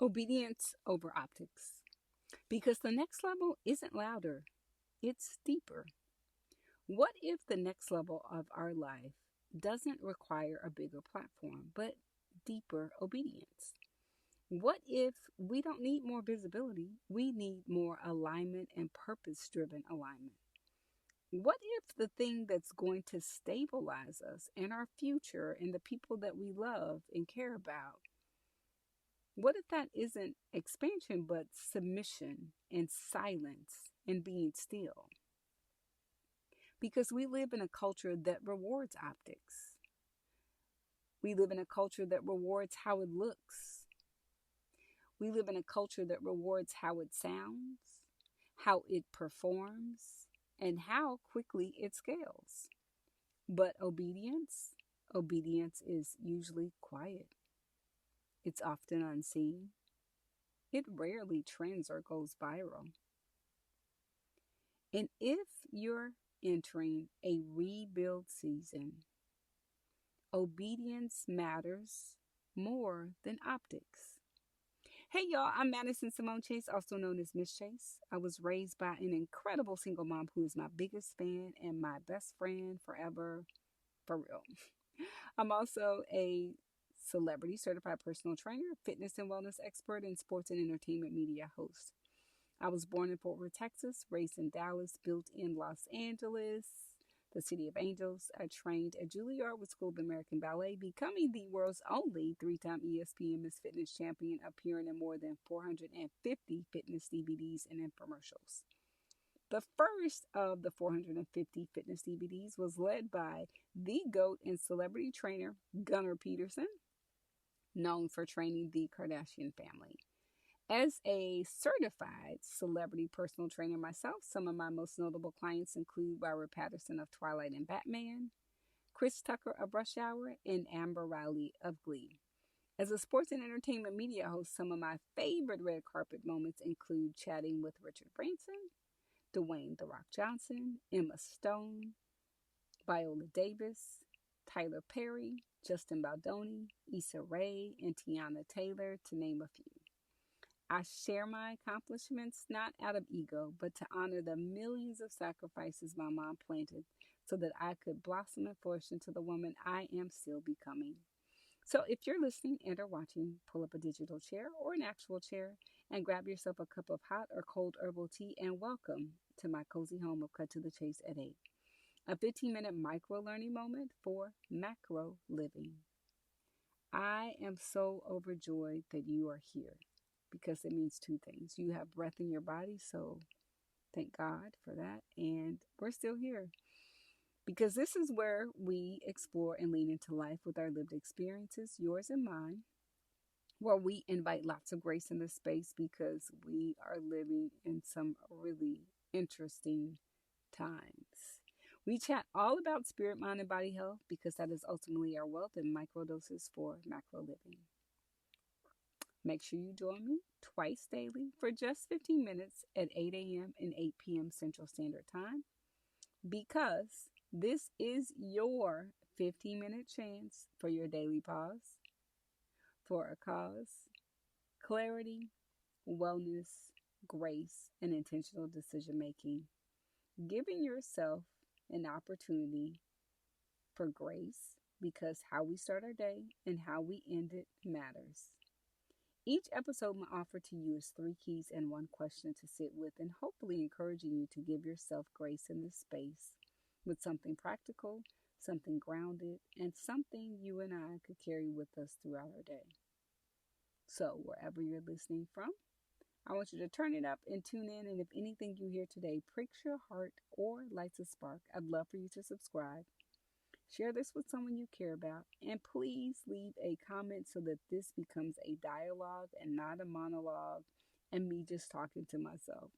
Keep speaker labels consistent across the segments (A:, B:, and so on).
A: Obedience over optics. Because the next level isn't louder, it's deeper. What if the next level of our life doesn't require a bigger platform, but deeper obedience? What if we don't need more visibility? We need more alignment and purpose driven alignment. What if the thing that's going to stabilize us and our future and the people that we love and care about, what if that isn't expansion but submission and silence and being still? Because we live in a culture that rewards optics. We live in a culture that rewards how it looks. We live in a culture that rewards how it sounds, how it performs, and how quickly it scales. But obedience is usually quiet. It's often unseen. It rarely trends or goes viral. And if you're entering a rebuild season, obedience matters more than optics. Hey y'all, I'm Madison Samone Chase, also known as Miss Chase. I was raised by an incredible single mom who is my biggest fan and my best friend forever, for real. I'm also a celebrity certified personal trainer, fitness and wellness expert, and sports and entertainment media host. I was born in Fort Worth, Texas, raised in Dallas, built in Los Angeles, the City of Angels. I trained at Juilliard with School of American Ballet, becoming the world's only three-time ESPN Miss Fitness champion, appearing in more than 450 fitness DVDs and infomercials. The first of the 450 fitness DVDs was led by the GOAT and celebrity trainer Gunnar Peterson, known for training the Kardashian family. As a certified celebrity personal trainer myself, some of my most notable clients include Robert Pattinson of Twilight and Batman, Chris Tucker of Rush Hour, and Amber Riley of Glee. As a sports and entertainment media host, some of my favorite red carpet moments include chatting with Richard Branson, Dwayne The Rock Johnson, Emma Stone, Viola Davis, Tyler Perry, Justin Baldoni, Issa Rae, and Tiana Taylor, to name a few. I share my accomplishments not out of ego, but to honor the millions of sacrifices my mom planted so that I could blossom and flourish into the woman I am still becoming. So if you're listening and or watching, pull up a digital chair or an actual chair and grab yourself a cup of hot or cold herbal tea, and welcome to my cozy home of Cut to the Chase at 8. A 15-minute micro learning moment for macro living. I am so overjoyed that you are here, because it means two things. You have breath in your body, so thank God for that. And we're still here because this is where we explore and lean into life with our lived experiences, yours and mine, where we invite lots of grace in this space because we are living in some really interesting times. We chat all about spirit, mind, and body health because that is ultimately our wealth, and microdoses for macro living. Make sure you join me twice daily for just 15 minutes at 8 a.m. and 8 p.m. Central Standard Time, because this is your 15-minute chance for your daily pause, for a cause, clarity, wellness, grace, and intentional decision making. Giving yourself an opportunity for grace, because how we start our day and how we end it matters. Each episode will offer to you is 3 keys and 1 question to sit with, and hopefully encouraging you to give yourself grace in this space with something practical, something grounded, and something you and I could carry with us throughout our day. So wherever you're listening from, I want you to turn it up and tune in, and if anything you hear today pricks your heart or lights a spark, I'd love for you to subscribe. Share this with someone you care about, and please leave a comment so that this becomes a dialogue and not a monologue and me just talking to myself.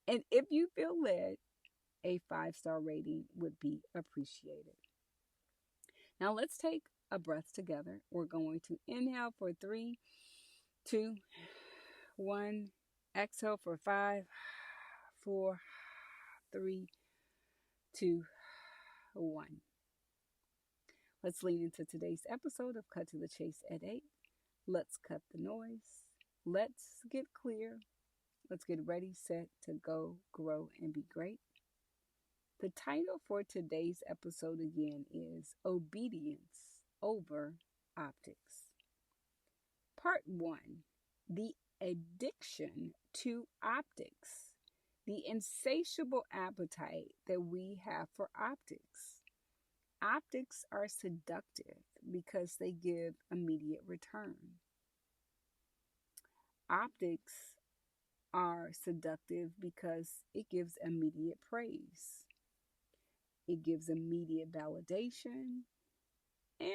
A: And if you feel led, a 5-star rating would be appreciated. Now let's take a breath together. We're going to inhale for 3, 2, 1. Exhale for 5, 4, 3, 2, 1. Let's lean into today's episode of Cut to the Chase at 8. Let's cut the noise. Let's get clear. Let's get ready, set to go, grow, and be great. The title for today's episode again is Obedience Over Optics. Part 1, the addiction to optics, the insatiable appetite that we have for optics. Optics are seductive because they give immediate return. Optics are seductive because it gives immediate praise. It gives immediate validation, and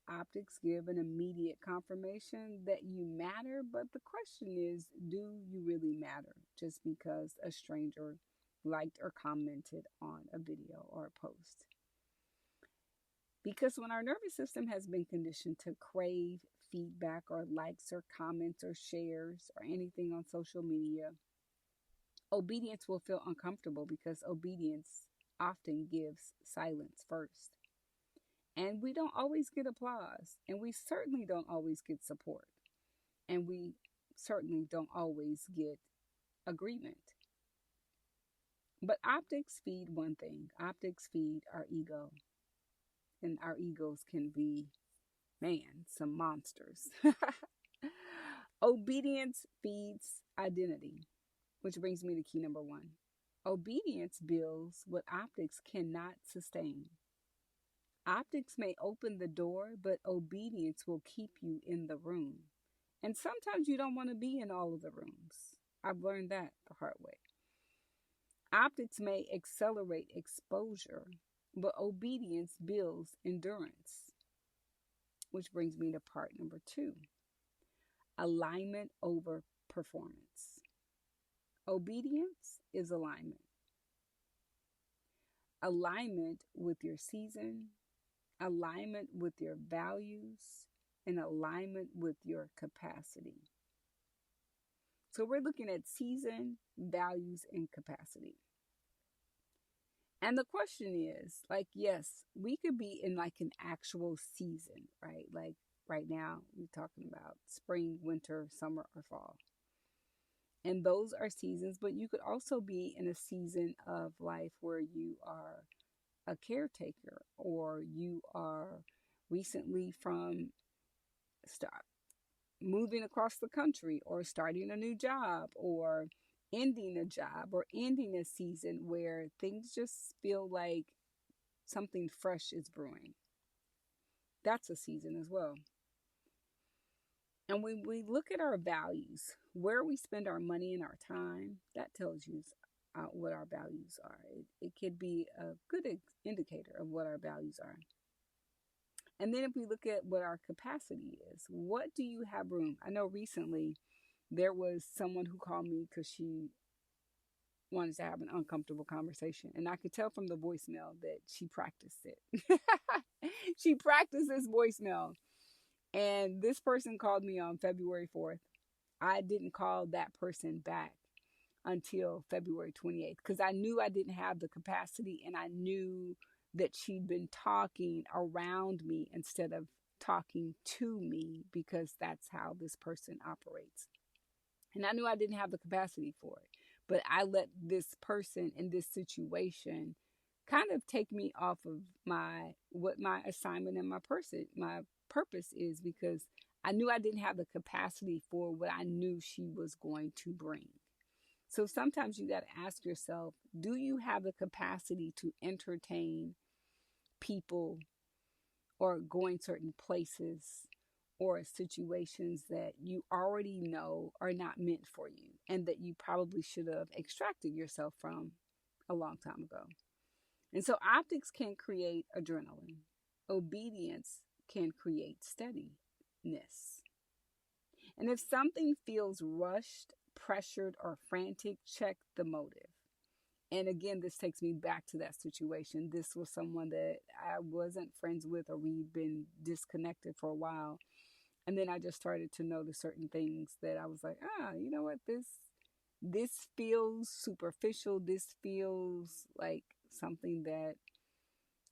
A: optics give an immediate confirmation that you matter. But the question is, do you really matter just because a stranger liked or commented on a video or a post? Because when our nervous system has been conditioned to crave feedback or likes or comments or shares or anything on social media, obedience will feel uncomfortable because obedience often gives silence first. And we don't always get applause, and we certainly don't always get support, and we certainly don't always get agreement. But optics feed one thing. Optics feed our ego. And our egos can be, man, some monsters. Obedience feeds identity, which brings me to key number 1. Obedience builds what optics cannot sustain. Optics may open the door, but obedience will keep you in the room. And sometimes you don't want to be in all of the rooms. I've learned that the hard way. Optics may accelerate exposure, but obedience builds endurance. Which brings me to part number 2. Alignment over performance. Obedience is alignment. Alignment with your season, alignment with your values, and alignment with your capacity. So we're looking at season, values, and capacity. And the question is, yes, we could be in an actual season, right? Like right now, we're talking about spring, winter, summer, or fall. And those are seasons, but you could also be in a season of life where you are a caretaker, or you are recently from moving across the country, or starting a new job, or ending a job, or ending a season where things just feel like something fresh is brewing. That's a season as well. And when we look at our values, where we spend our money and our time, that tells you what our values are. It could be a good indicator of what our values are. And then if we look at what our capacity is, what do you have room? I know recently there was someone who called me because she wanted to have an uncomfortable conversation. And I could tell from the voicemail that she practiced it. She practiced this voicemail. And this person called me on February 4th. I didn't call that person back until February 28th because I knew I didn't have the capacity, and I knew that she'd been talking around me instead of talking to me, because that's how this person operates. And I knew I didn't have the capacity for it, but I let this person in this situation kind of take me off of what my assignment and my purpose is, because I knew I didn't have the capacity for what I knew she was going to bring. So sometimes you got to ask yourself, do you have the capacity to entertain people or going certain places or situations that you already know are not meant for you and that you probably should have extracted yourself from a long time ago? And so optics can create adrenaline. Obedience can create steadiness. And if something feels rushed, pressured, or frantic, check the motive. And again, this takes me back to that situation. This was someone that I wasn't friends with, or we'd been disconnected for a while. And then I just started to notice certain things that I was like, you know what? This feels superficial. This feels like something that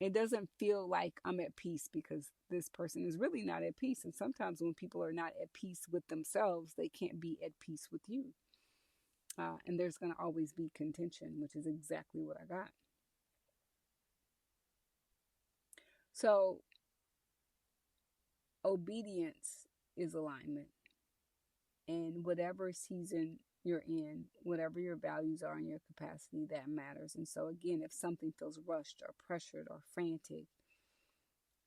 A: It doesn't feel like I'm at peace because this person is really not at peace. And sometimes when people are not at peace with themselves, they can't be at peace with you. And there's going to always be contention, which is exactly what I got. So, obedience is alignment. And whatever season you're in, whatever your values are and your capacity, that matters. And so, again, if something feels rushed or pressured or frantic,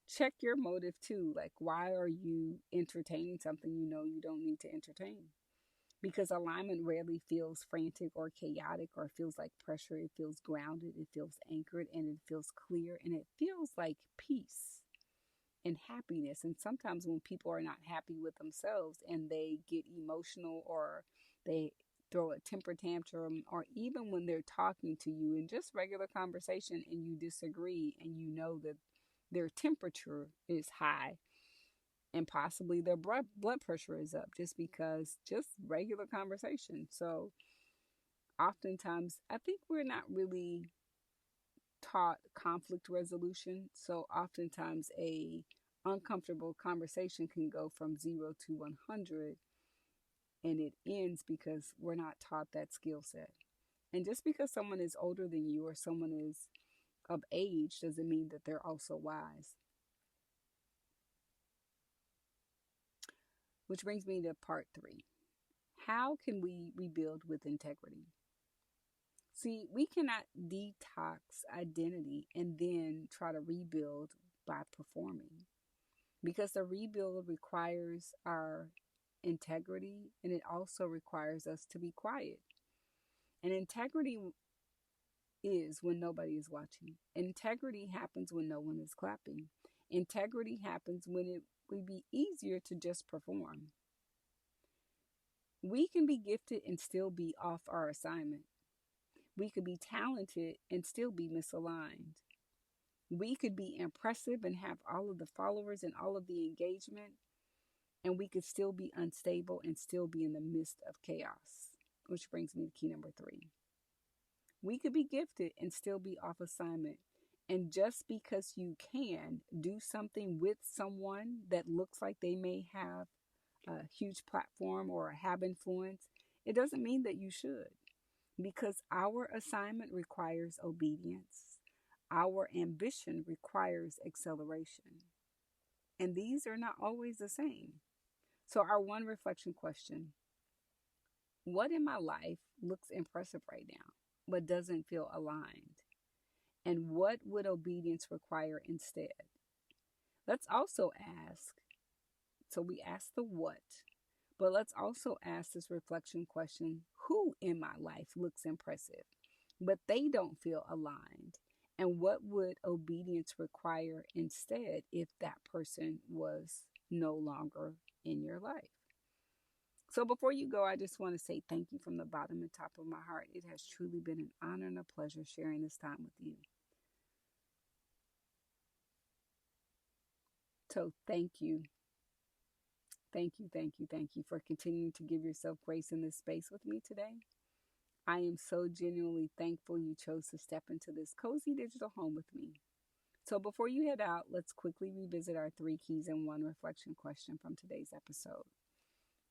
A: check your motive too. Like, why are you entertaining something you know you don't need to entertain? Because alignment rarely feels frantic or chaotic or feels like pressure. It feels grounded, it feels anchored, and it feels clear, and it feels like peace and happiness. And sometimes when people are not happy with themselves and they get emotional or they throw a temper tantrum, or even when they're talking to you in just regular conversation and you disagree and you know that their temperature is high and possibly their blood pressure is up just because just regular conversation. So oftentimes I think we're not really taught conflict resolution. So oftentimes a uncomfortable conversation can go from 0 to 100 and it ends because we're not taught that skill set. And just because someone is older than you or someone is of age doesn't mean that they're also wise. Which brings me to part 3. How can we rebuild with integrity? See, we cannot detox identity and then try to rebuild by performing, because the rebuild requires our integrity and it also requires us to be quiet. And integrity is when nobody is watching. Integrity happens when no one is clapping. Integrity happens when it would be easier to just perform. We can be gifted and still be off our assignment. We could be talented and still be misaligned. We could be impressive and have all of the followers and all of the engagement, and we could still be unstable and still be in the midst of chaos. Which brings me to key number 3. We could be gifted and still be off assignment. And just because you can do something with someone that looks like they may have a huge platform or have influence, it doesn't mean that you should. Because our assignment requires obedience. Our ambition requires acceleration. And these are not always the same. So, our one reflection question: what in my life looks impressive right now, but doesn't feel aligned? And what would obedience require instead? Let's also ask, so we ask the what, but let's also ask this reflection question: who in my life looks impressive, but they don't feel aligned? And what would obedience require instead if that person was no longer in your life? So before you go, I just want to say thank you from the bottom and top of my heart. It has truly been an honor and a pleasure sharing this time with you. So thank you. Thank you, thank you, thank you for continuing to give yourself grace in this space with me today. I am so genuinely thankful you chose to step into this cozy digital home with me. So before you head out, let's quickly revisit our 3 keys and 1 reflection question from today's episode.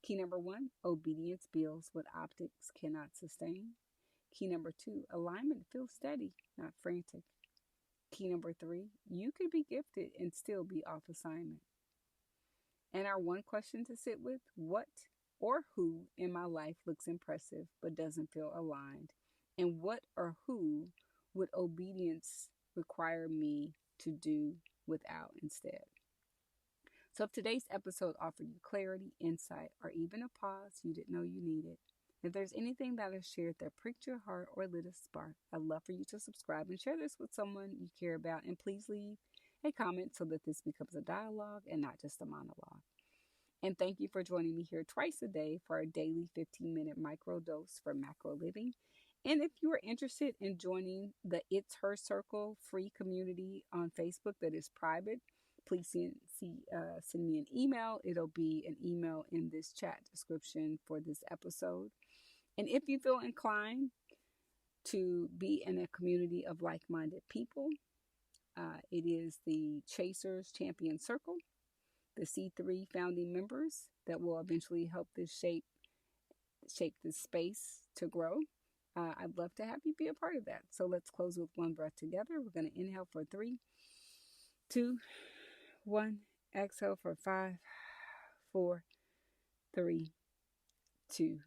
A: Key number 1, obedience builds what optics cannot sustain. Key number 2, alignment feels steady, not frantic. Key number 3, you could be gifted and still be off assignment. And our 1 question to sit with: what or who in my life looks impressive but doesn't feel aligned? And what or who would obedience require me to do without instead? So if today's episode offered you clarity, insight, or even a pause you didn't know you needed, if there's anything that I shared that pricked your heart or lit a spark, I'd love for you to subscribe and share this with someone you care about. And please leave a comment so that this becomes a dialogue and not just a monologue. And thank you for joining me here twice a day for our daily 15-minute micro dose for macro living. And if you are interested in joining the It's Her Circle free community on Facebook that is private, please send me an email. It'll be an email in this chat description for this episode. And if you feel inclined to be in a community of like-minded people, It is the Chasers Champion Circle, the C3 founding members that will eventually help this shape this space to grow. I'd love to have you be a part of that. So let's close with one breath together. We're going to inhale for 3, 2, 1. Exhale for 5, 4, 3, 2,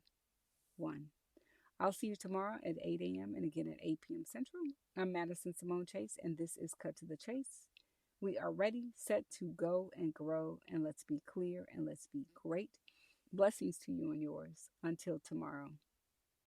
A: 1. I'll see you tomorrow at 8 a.m. and again at 8 p.m. Central. I'm Madison Samone Chase, and this is Cut to the Chase. We are ready, set to go and grow, and let's be clear and let's be great. Blessings to you and yours. Until tomorrow.